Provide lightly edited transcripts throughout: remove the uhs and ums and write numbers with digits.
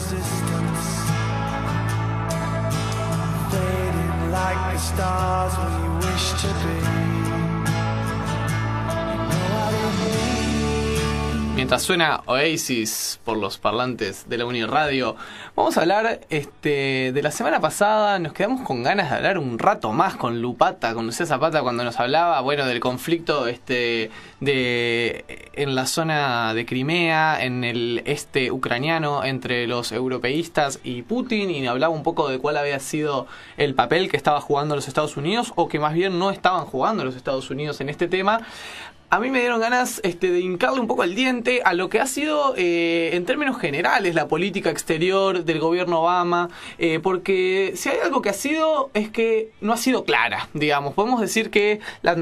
resistance, fading like the stars where you wish to be. You know what it means. Mientras suena Oasis por los parlantes de la Uniradio, vamos a hablar de la semana pasada. Nos quedamos con ganas de hablar un rato más con Lupata, con Lucía Zapata, cuando nos hablaba, bueno, del conflicto en la zona de Crimea, en el este ucraniano, entre los europeístas y Putin, y hablaba un poco de cuál había sido el papel que estaba jugando los Estados Unidos, o que más bien no estaban jugando los Estados Unidos en este tema. A mí me dieron ganas de hincarle un poco el diente a lo que ha sido, en términos generales, la política exterior del gobierno Obama, porque si hay algo que ha sido, es que no ha sido clara, digamos. Podemos decir que las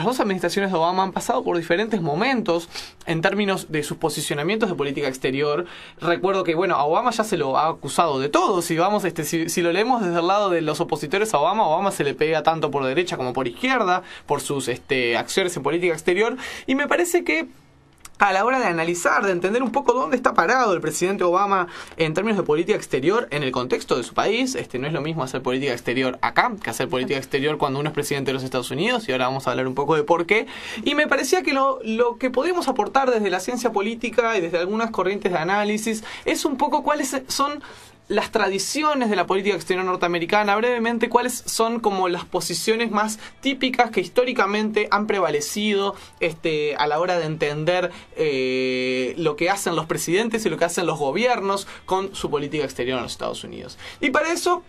dos administraciones de Obama han pasado por diferentes momentos en términos de sus posicionamientos de política exterior. Recuerdo que, bueno, a Obama ya se lo ha acusado de todo. Si vamos, si lo leemos desde el lado de los opositores a Obama se le pega tanto por derecha como por izquierda, por sus acciones en política exterior. Y me parece que a la hora de analizar, de entender un poco dónde está parado el presidente Obama en términos de política exterior en el contexto de su país, no es lo mismo hacer política exterior acá que hacer política exterior cuando uno es presidente de los Estados Unidos, y ahora vamos a hablar un poco de por qué. Y me parecía que lo que podemos aportar desde la ciencia política y desde algunas corrientes de análisis es un poco cuáles son las tradiciones de la política exterior norteamericana, brevemente, cuáles son como las posiciones más típicas que históricamente han prevalecido a la hora de entender lo que hacen los presidentes y lo que hacen los gobiernos con su política exterior en los Estados Unidos. Y para eso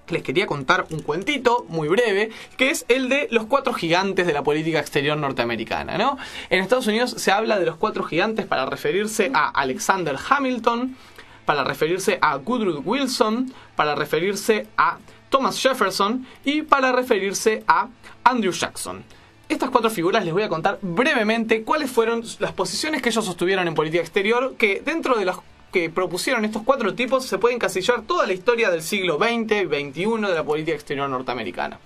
les quería contar un cuentito muy breve, que es el de los 4 gigantes de la política exterior norteamericana, ¿no? En Estados Unidos se habla de los 4 gigantes para referirse a Alexander Hamilton, para referirse a Woodrow Wilson, para referirse a Thomas Jefferson y para referirse a Andrew Jackson. Estas 4 figuras les voy a contar brevemente cuáles fueron las posiciones que ellos sostuvieron en política exterior, que dentro de las que propusieron estos 4 tipos se puede encasillar toda la historia del siglo XX y XXI de la política exterior norteamericana.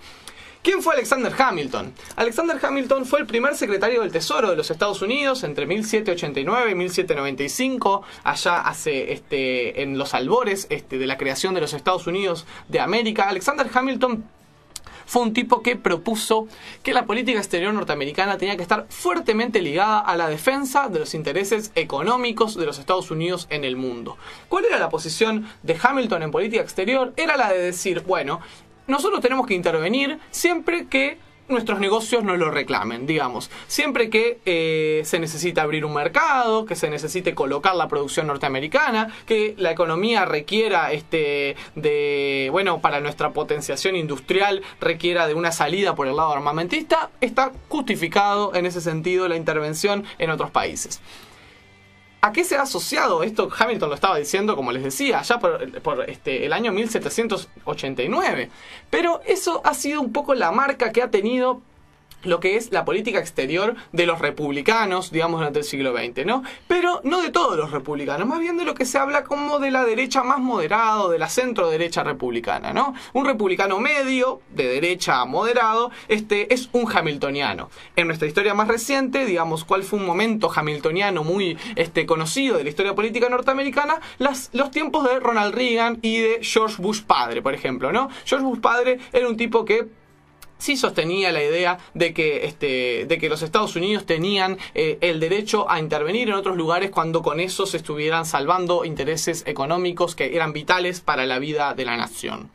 ¿Quién fue Alexander Hamilton? Alexander Hamilton fue el primer secretario del Tesoro de los Estados Unidos entre 1789 y 1795, allá en los albores de la creación de los Estados Unidos de América. Alexander Hamilton fue un tipo que propuso que la política exterior norteamericana tenía que estar fuertemente ligada a la defensa de los intereses económicos de los Estados Unidos en el mundo. ¿Cuál era la posición de Hamilton en política exterior? Era la de decir, bueno, nosotros tenemos que intervenir siempre que nuestros negocios nos lo reclamen, digamos. Siempre que se necesita abrir un mercado, que se necesite colocar la producción norteamericana, que la economía requiera para nuestra potenciación industrial requiera de una salida por el lado armamentista, está justificado en ese sentido la intervención en otros países. ¿A qué se ha asociado esto? Hamilton lo estaba diciendo, como les decía, ya por el año 1789. Pero eso ha sido un poco la marca que ha tenido lo que es la política exterior de los republicanos, digamos, durante el siglo XX, ¿no? Pero no de todos los republicanos, más bien de lo que se habla como de la derecha más moderado, de la centro derecha republicana, ¿no? Un republicano medio, de derecha moderado, es un hamiltoniano. En nuestra historia más reciente, digamos, ¿cuál fue un momento hamiltoniano muy conocido de la historia política norteamericana? Los tiempos de Ronald Reagan y de George Bush padre, por ejemplo, ¿no? George Bush padre era un tipo que sí sostenía la idea de que los Estados Unidos tenían el derecho a intervenir en otros lugares cuando con eso se estuvieran salvando intereses económicos que eran vitales para la vida de la nación.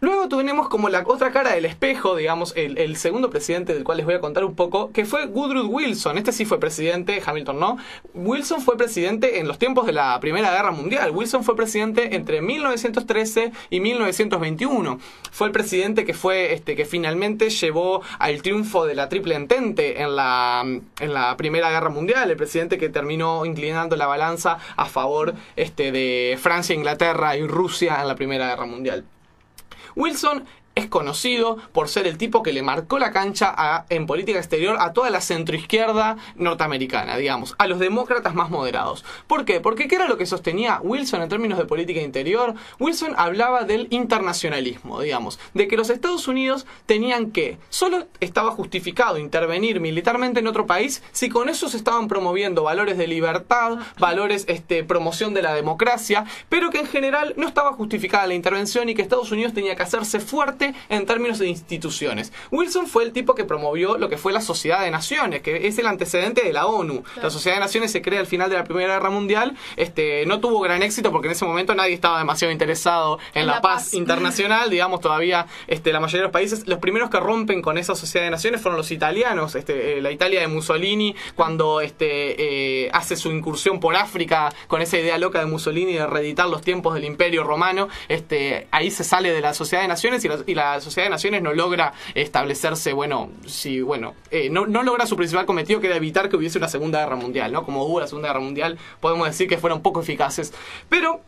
Luego tenemos como la otra cara del espejo, digamos, el segundo presidente del cual les voy a contar un poco, que fue Woodrow Wilson. Este sí fue presidente, Hamilton no. Wilson fue presidente en los tiempos de la Primera Guerra Mundial. Wilson fue presidente entre 1913 y 1921. Fue el presidente que finalmente llevó al triunfo de la Triple Entente en la Primera Guerra Mundial. El presidente que terminó inclinando la balanza a favor de Francia, Inglaterra y Rusia en la Primera Guerra Mundial. Wilson es conocido por ser el tipo que le marcó la cancha en política exterior a toda la centroizquierda norteamericana, digamos, a los demócratas más moderados. ¿Por qué? Porque ¿qué era lo que sostenía Wilson en términos de política interior? Wilson hablaba del internacionalismo, digamos, de que los Estados Unidos tenían que, solo estaba justificado intervenir militarmente en otro país si con eso se estaban promoviendo valores de libertad, valores, promoción de la democracia, pero que en general no estaba justificada la intervención y que Estados Unidos tenía que hacerse fuerte en términos de instituciones. Wilson fue el tipo que promovió lo que fue la Sociedad de Naciones, que es el antecedente de la ONU. Claro. La Sociedad de Naciones se crea al final de la Primera Guerra Mundial. No tuvo gran éxito porque en ese momento nadie estaba demasiado interesado en la paz internacional, digamos, todavía la mayoría de los países. Los primeros que rompen con esa Sociedad de Naciones fueron los italianos, la Italia de Mussolini, cuando hace su incursión por África con esa idea loca de Mussolini de reeditar los tiempos del Imperio Romano. Ahí se sale de la Sociedad de Naciones y la Sociedad de Naciones no logra establecerse, no logra su principal cometido, que era evitar que hubiese una Segunda Guerra Mundial, ¿no? Como hubo la Segunda Guerra Mundial, podemos decir que fueron poco eficaces. Pero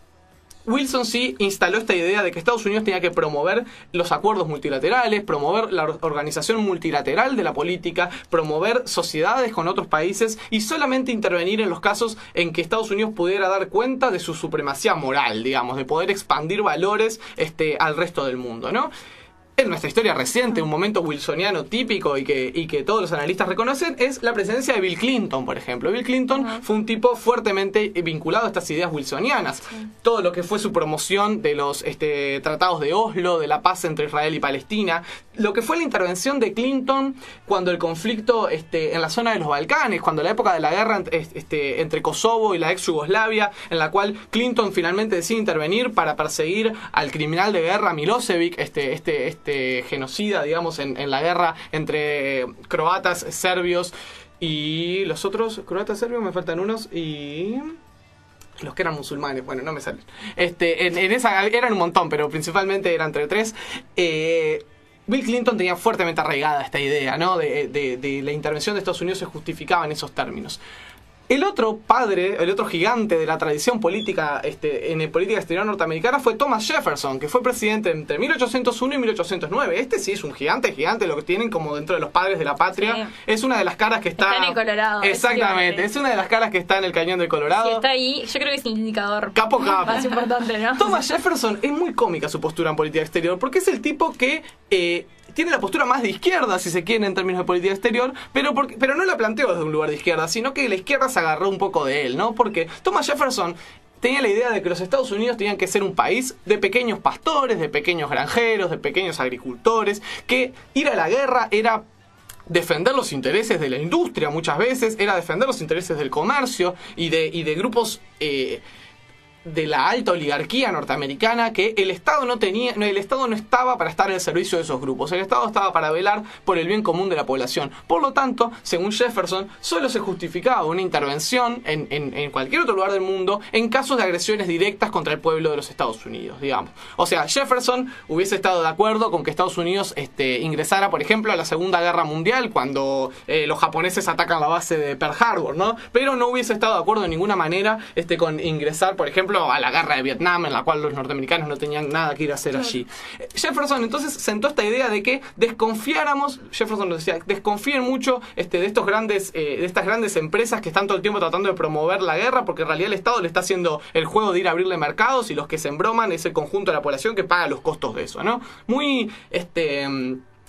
Wilson sí instaló esta idea de que Estados Unidos tenía que promover los acuerdos multilaterales, promover la organización multilateral de la política, promover sociedades con otros países y solamente intervenir en los casos en que Estados Unidos pudiera dar cuenta de su supremacía moral, digamos, de poder expandir valores al resto del mundo, ¿no? En nuestra historia reciente, un momento wilsoniano típico y que todos los analistas reconocen es la presidencia de Bill Clinton, por ejemplo. Bill Clinton fue un tipo fuertemente vinculado a estas ideas wilsonianas. Todo lo que fue su promoción de los tratados de Oslo, de la paz entre Israel y Palestina, lo que fue la intervención de Clinton cuando el conflicto en la zona de los Balcanes, cuando la época de la guerra entre Kosovo y la ex Yugoslavia, en la cual Clinton finalmente decide intervenir para perseguir al criminal de guerra Milosevic, genocida, digamos, en la guerra entre croatas, serbios y los otros, croatas, serbios, me faltan unos, y los que eran musulmanes, bueno, no me salen. En esa eran un montón, pero principalmente eran entre tres. Bill Clinton tenía fuertemente arraigada esta idea, ¿no? De la intervención de Estados Unidos se justificaba en esos términos. El otro padre, el otro gigante de la tradición política en política exterior norteamericana fue Thomas Jefferson, que fue presidente entre 1801 y 1809. Sí es un gigante, lo que tienen como dentro de los padres de la patria. Sí. Es una de las caras que está... Está en el Colorado. Exactamente, es una de las caras que está en el cañón del Colorado. Si está ahí, yo creo que es el indicador capo. más importante, ¿no? Thomas Jefferson es muy cómica su postura en política exterior, porque es el tipo que... tiene la postura más de izquierda, si se quiere, en términos de política exterior, pero no la planteó desde un lugar de izquierda, sino que la izquierda se agarró un poco de él, ¿no? Porque Thomas Jefferson tenía la idea de que los Estados Unidos tenían que ser un país de pequeños pastores, de pequeños granjeros, de pequeños agricultores, que ir a la guerra era defender los intereses de la industria muchas veces, era defender los intereses del comercio y de grupos... de la alta oligarquía norteamericana, que el Estado no estaba para estar al servicio de esos grupos. El Estado estaba para velar por el bien común de la población. Por lo tanto, según Jefferson, solo se justificaba una intervención en cualquier otro lugar del mundo en casos de agresiones directas contra el pueblo de los Estados Unidos, digamos. O sea, Jefferson hubiese estado de acuerdo con que Estados Unidos ingresara, por ejemplo, a la Segunda Guerra Mundial cuando los japoneses atacan la base de Pearl Harbor, ¿no? Pero no hubiese estado de acuerdo de ninguna manera con ingresar, por ejemplo, a la guerra de Vietnam, en la cual los norteamericanos no tenían nada que ir a hacer allí. Jefferson entonces sentó esta idea de que desconfiáramos, Jefferson nos decía, desconfíen mucho de estas grandes empresas que están todo el tiempo tratando de promover la guerra, porque en realidad el Estado le está haciendo el juego de ir a abrirle mercados y los que se embroman es el conjunto de la población que paga los costos de eso, ¿no?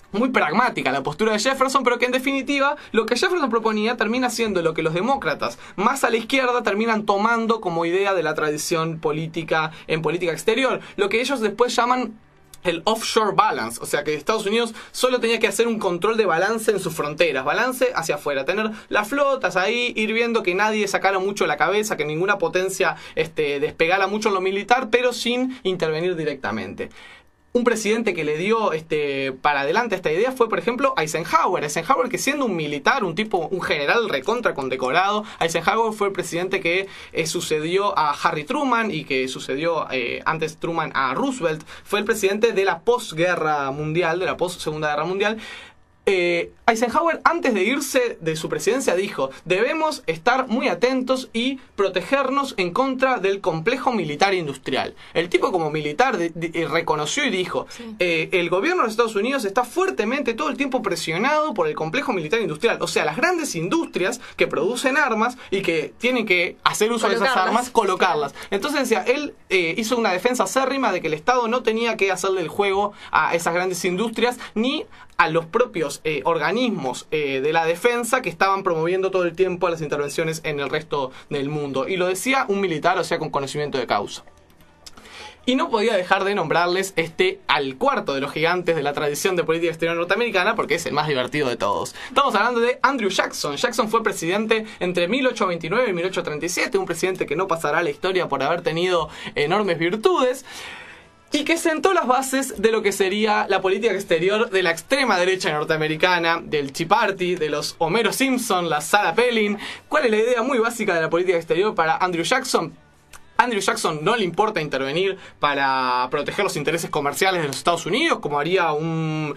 Muy pragmática la postura de Jefferson, pero que en definitiva lo que Jefferson proponía termina siendo lo que los demócratas más a la izquierda terminan tomando como idea de la tradición política en política exterior, lo que ellos después llaman el offshore balance, o sea que Estados Unidos solo tenía que hacer un control de balance en sus fronteras, balance hacia afuera, tener las flotas ahí, ir viendo que nadie sacara mucho la cabeza, que ninguna potencia despegara mucho en lo militar, pero sin intervenir directamente. Un presidente que le dio para adelante esta idea fue, por ejemplo, Eisenhower. Eisenhower, que siendo un militar, un general recontra condecorado, Eisenhower fue el presidente que sucedió a Harry Truman y que sucedió antes Truman a Roosevelt. Fue el presidente de la posguerra mundial, de la post-segunda guerra mundial. Eisenhower, antes de irse de su presidencia, dijo: debemos estar muy atentos y protegernos en contra del complejo militar industrial. El tipo, como militar, reconoció y dijo: el gobierno de los Estados Unidos está fuertemente todo el tiempo presionado por el complejo militar industrial. O sea, las grandes industrias que producen armas y que tienen que hacer uso de esas armas, colocarlas. Entonces decía, él hizo una defensa acérrima de que el Estado no tenía que hacerle el juego a esas grandes industrias ni a los propios organismos de la defensa que estaban promoviendo todo el tiempo las intervenciones en el resto del mundo. Y lo decía un militar, o sea, con conocimiento de causa. Y no podía dejar de nombrarles al cuarto de los gigantes de la tradición de política exterior norteamericana, porque es el más divertido de todos. Estamos hablando de Andrew Jackson. Jackson fue presidente entre 1829 y 1837, un presidente que no pasará a la historia por haber tenido enormes virtudes, y que sentó las bases de lo que sería la política exterior de la extrema derecha norteamericana, del Tea Party, de los Homero Simpson, la Sarah Palin. ¿Cuál es la idea muy básica de la política exterior para Andrew Jackson? Andrew Jackson no le importa intervenir para proteger los intereses comerciales de los Estados Unidos, como haría un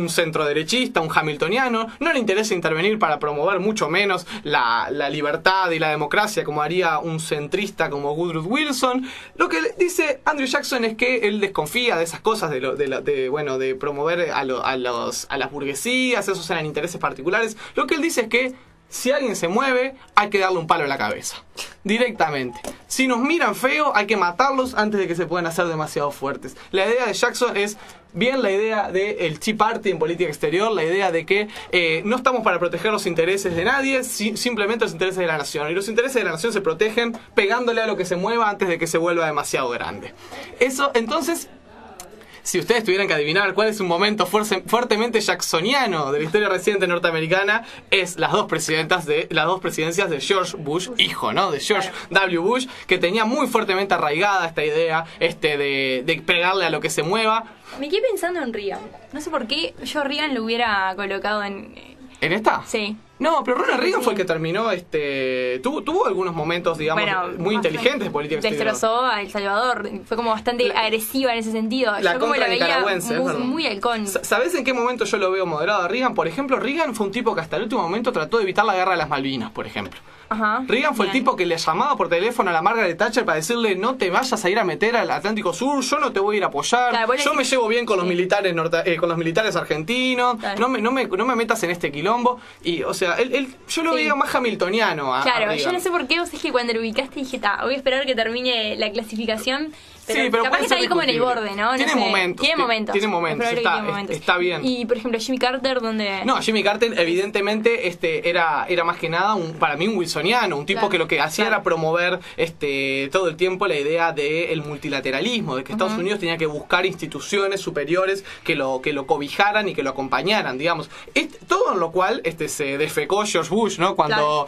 centroderechista, un hamiltoniano. No le interesa intervenir para promover mucho menos la libertad y la democracia, como haría un centrista como Woodrow Wilson. Lo que dice Andrew Jackson es que él desconfía de esas cosas, de promover a las burguesías, esos eran intereses particulares. Lo que él dice es que si alguien se mueve, hay que darle un palo en la cabeza. Directamente. Si nos miran feo, hay que matarlos antes de que se puedan hacer demasiado fuertes. La idea de Jackson es bien la idea del Tea Party en política exterior, la idea de que no estamos para proteger los intereses de nadie, simplemente los intereses de la nación. Y los intereses de la nación se protegen pegándole a lo que se mueva antes de que se vuelva demasiado grande. Eso, entonces, si ustedes tuvieran que adivinar cuál es un momento fuertemente jacksoniano de la historia reciente norteamericana, es las dos presidencias de George Bush, hijo, ¿no? De George W. Bush, que tenía muy fuertemente arraigada esta idea de pegarle a lo que se mueva. Me quedé pensando en Reagan. No sé por qué yo Reagan lo hubiera colocado en... ¿En esta? Sí. No, pero Ronald Reagan fue el que terminó, tuvo algunos momentos, digamos, muy inteligentes de política exterior. Destrozó a El Salvador, fue como bastante agresiva en ese sentido. La yo como contra la veía nicaragüense, muy halcón. ¿Sabés en qué momento yo lo veo moderado a Reagan? Por ejemplo, Reagan fue un tipo que hasta el último momento trató de evitar la guerra de las Malvinas, por ejemplo. Ajá, Reagan fue el tipo que le llamaba por teléfono a la Margaret Thatcher para decirle: no te vayas a ir a meter al Atlántico Sur, yo no te voy a ir a apoyar, claro, yo me llevo bien con los militares con los militares argentinos, claro. no me metas en este quilombo. Y, o sea, yo lo veía más hamiltoniano a Claro, Reagan. yo no sé por qué, vos es que cuando lo ubicaste dije, voy a esperar que termine la clasificación. Pero capaz que está ahí como en el borde, ¿no? Tiene momentos. Tiene momentos. Está bien. Y, por ejemplo, Jimmy Carter, ¿dónde...? No, Jimmy Carter, evidentemente, era más que nada, para mí, un wilsoniano. Un tipo que lo que hacía era promover todo el tiempo la idea del multilateralismo, de que Estados Unidos tenía que buscar instituciones superiores que lo cobijaran y que lo acompañaran, digamos. Todo en lo cual se defecó George Bush, ¿no? Cuando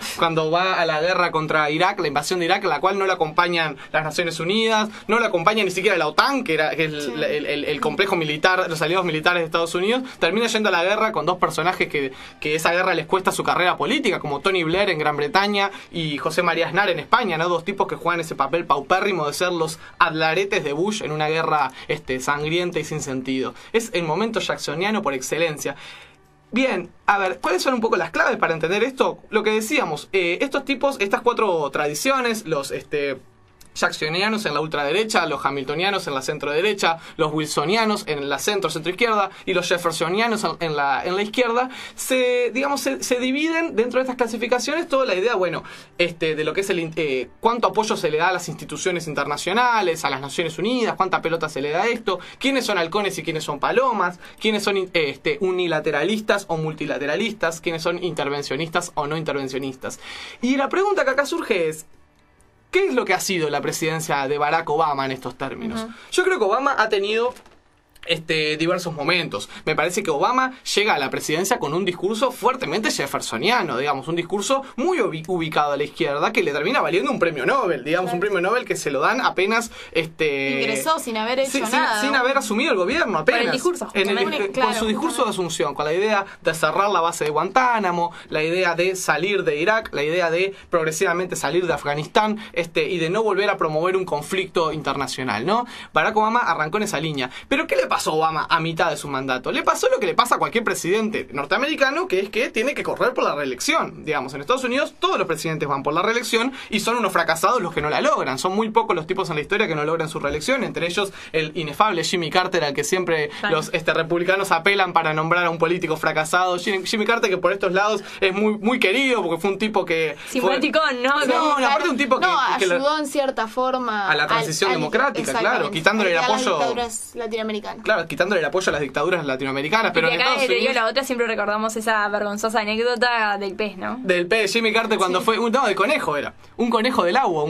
va a la guerra contra Irak, la invasión de Irak, la cual no la acompañan las Naciones Unidas, no la acompaña ni siquiera la OTAN, que es el complejo militar, los aliados militares de Estados Unidos. Termina yendo a la guerra con dos personajes que esa guerra les cuesta su carrera política, como Tony Blair en Gran Bretaña y José María Aznar en España, ¿no? Dos tipos que juegan ese papel paupérrimo de ser los adlaretes de Bush en una guerra sangrienta y sin sentido. Es el momento jacksoniano por excelencia. Bien, a ver, ¿cuáles son un poco las claves para entender esto? Lo que decíamos, estos tipos, estas cuatro tradiciones, los jacksonianos en la ultraderecha, los hamiltonianos en la centroderecha, los wilsonianos en la centro-centroizquierda y los jeffersonianos en la izquierda, se dividen dentro de estas clasificaciones toda la idea, de lo que es cuánto apoyo se le da a las instituciones internacionales, a las Naciones Unidas, cuánta pelota se le da a esto, quiénes son halcones y quiénes son palomas, quiénes son unilateralistas o multilateralistas, quiénes son intervencionistas o no intervencionistas. Y la pregunta que acá surge es: ¿qué es lo que ha sido la presidencia de Barack Obama en estos términos? Yo creo que Obama ha tenido diversos momentos. Me parece que Obama llega a la presidencia con un discurso fuertemente jeffersoniano, digamos, un discurso muy ubicado a la izquierda, que le termina valiendo un premio Nobel, digamos, claro. Un premio Nobel que se lo dan apenas ingresó sin haber hecho nada. Sin haber asumido el gobierno, apenas. Por el discurso. Con su discurso de asunción, con la idea de cerrar la base de Guantánamo, la idea de salir de Irak, la idea de progresivamente salir de Afganistán, y de no volver a promover un conflicto internacional, ¿no? Barack Obama arrancó en esa línea. Pero ¿qué le pasó a Obama a mitad de su mandato? Le pasó lo que le pasa a cualquier presidente norteamericano, que es que tiene que correr por la reelección. Digamos, en Estados Unidos todos los presidentes van por la reelección y son unos fracasados los que no la logran. Son muy pocos los tipos en la historia que no logran su reelección, entre ellos el inefable Jimmy Carter, al que siempre los republicanos apelan para nombrar a un político fracasado. Jimmy Carter, que por estos lados es muy querido, porque fue un tipo que... Simpaticón, ¿no? No, aparte un tipo que ayudó en cierta forma a la transición democrática, claro, quitándole el apoyo a las dictaduras latinoamericanas. Claro, quitándole el apoyo a las dictaduras latinoamericanas, pero y acá en Estados Unidos, la otra siempre recordamos esa vergonzosa anécdota del pez, ¿no? Del pez, Jimmy Carter cuando fue... No, del conejo era. Un conejo del agua,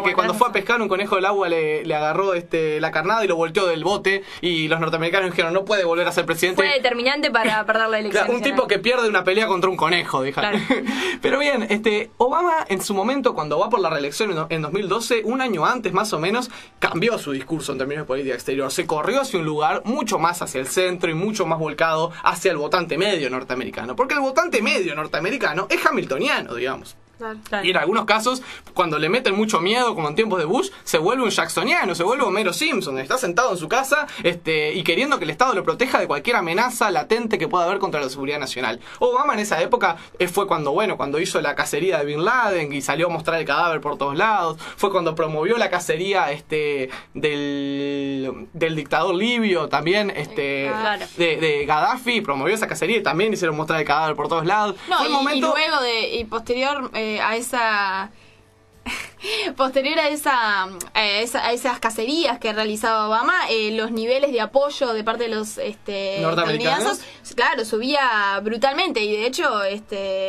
que cuando fue a pescar, un conejo del agua le agarró la carnada y lo volteó del bote, y los norteamericanos dijeron, no puede volver a ser presidente. Fue determinante para perder la elección. Claro, un tipo que pierde una pelea contra un conejo, dijeron. Claro. Pero bien, Obama en su momento, cuando va por la reelección en 2012, un año antes más o menos, cambió su discurso en términos de política exterior. Se corrió hacia un lugar mucho más hacia el centro y mucho más volcado hacia el votante medio norteamericano. Porque el votante medio norteamericano es hamiltoniano, digamos. Claro. Y en algunos casos, cuando le meten mucho miedo, como en tiempos de Bush, se vuelve un jacksoniano, se vuelve Homero Simpson, está sentado en su casa y queriendo que el Estado lo proteja de cualquier amenaza latente que pueda haber contra la seguridad nacional. Obama en esa época fue cuando hizo la cacería de Bin Laden y salió a mostrar el cadáver por todos lados. Fue cuando promovió la cacería del dictador libio también, de Gaddafi, promovió esa cacería y también hicieron mostrar el cadáver por todos lados. No, y luego y posterior a esas cacerías que realizaba Obama, los niveles de apoyo de parte de los estadounidenses, claro, subía brutalmente, y de hecho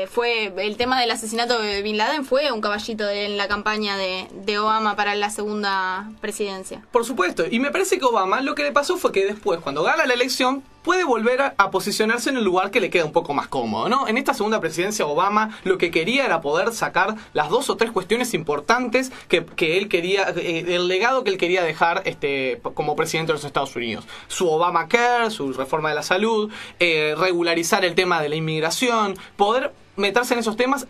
fue el tema del asesinato de Bin Laden fue un caballito en la campaña de Obama para la segunda presidencia. Por supuesto, y me parece que Obama lo que le pasó fue que después, cuando gana la elección, puede volver a posicionarse en el lugar que le queda un poco más cómodo, ¿no? En esta segunda presidencia, Obama lo que quería era poder sacar las 2 o 3 cuestiones importantes que él quería, el legado que él quería dejar como presidente de los Estados Unidos. Su Obamacare, su reforma de la salud, regularizar el tema de la inmigración, poder meterse en esos temas,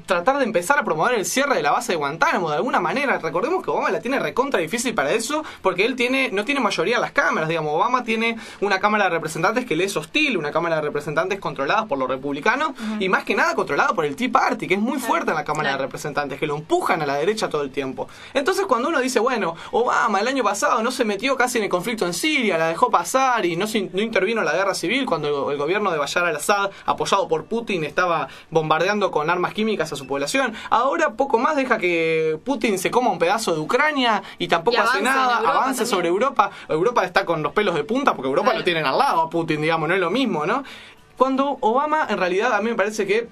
tratar de empezar a promover el cierre de la base de Guantánamo de alguna manera. Recordemos que Obama la tiene recontra difícil para eso, porque él no tiene mayoría en las cámaras, digamos. Obama tiene una Cámara de Representantes que le es hostil, una Cámara de Representantes controlada por los republicanos, y más que nada controlada por el Tea Party, que es muy fuerte en la Cámara de Representantes, que lo empujan a la derecha todo el tiempo. Entonces cuando uno dice, bueno, Obama el año pasado no se metió casi en el conflicto en Siria, la dejó pasar y no intervino en la guerra civil cuando el gobierno de Bashar al-Assad, apoyado por Putin, estaba bombardeando con armas químicas a su población. Ahora poco más deja que Putin se coma un pedazo de Ucrania y tampoco hace nada, avance sobre Europa. Europa está con los pelos de punta porque Europa lo tienen al lado a Putin, digamos, no es lo mismo, ¿no? Cuando Obama, en realidad, a mí me parece que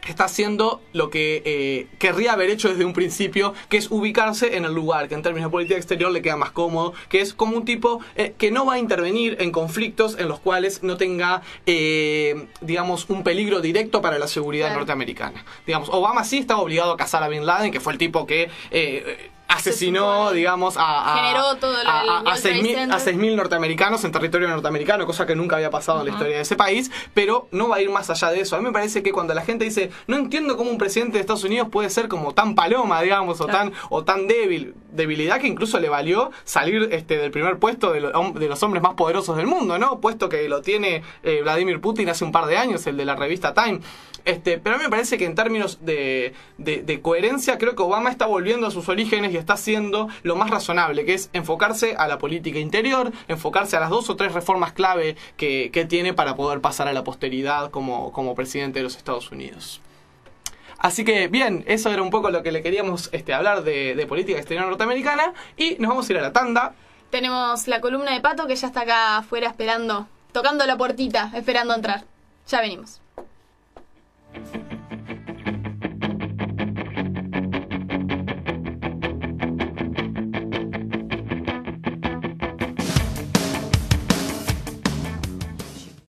está haciendo lo que querría haber hecho desde un principio, que es ubicarse en el lugar que en términos de política exterior le queda más cómodo, que es como un tipo que no va a intervenir en conflictos en los cuales no tenga, digamos, un peligro directo para la seguridad norteamericana. Digamos, Obama sí estaba obligado a cazar a Bin Laden, que fue el tipo que asesinó, digamos, generó todo a 6.000 norteamericanos en territorio norteamericano, cosa que nunca había pasado en la historia de ese país, pero no va a ir más allá de eso. A mí me parece que cuando la gente dice, no entiendo cómo un presidente de Estados Unidos puede ser como tan paloma, digamos, o tan debilidad que incluso le valió salir del primer puesto de los hombres más poderosos del mundo, ¿no? Puesto que lo tiene Vladimir Putin hace un par de años, el de la revista Time. Pero a mí me parece que en términos de coherencia, creo que Obama está volviendo a sus orígenes y está haciendo lo más razonable, que es enfocarse a la política interior, enfocarse a las 2 o 3 reformas clave que tiene para poder pasar a la posteridad como presidente de los Estados Unidos. Así que bien, eso era un poco lo que le queríamos hablar de política exterior norteamericana, y nos vamos a ir a la tanda. Tenemos la columna de Pato, que ya está acá afuera esperando, tocando la puertita, esperando entrar. Ya venimos.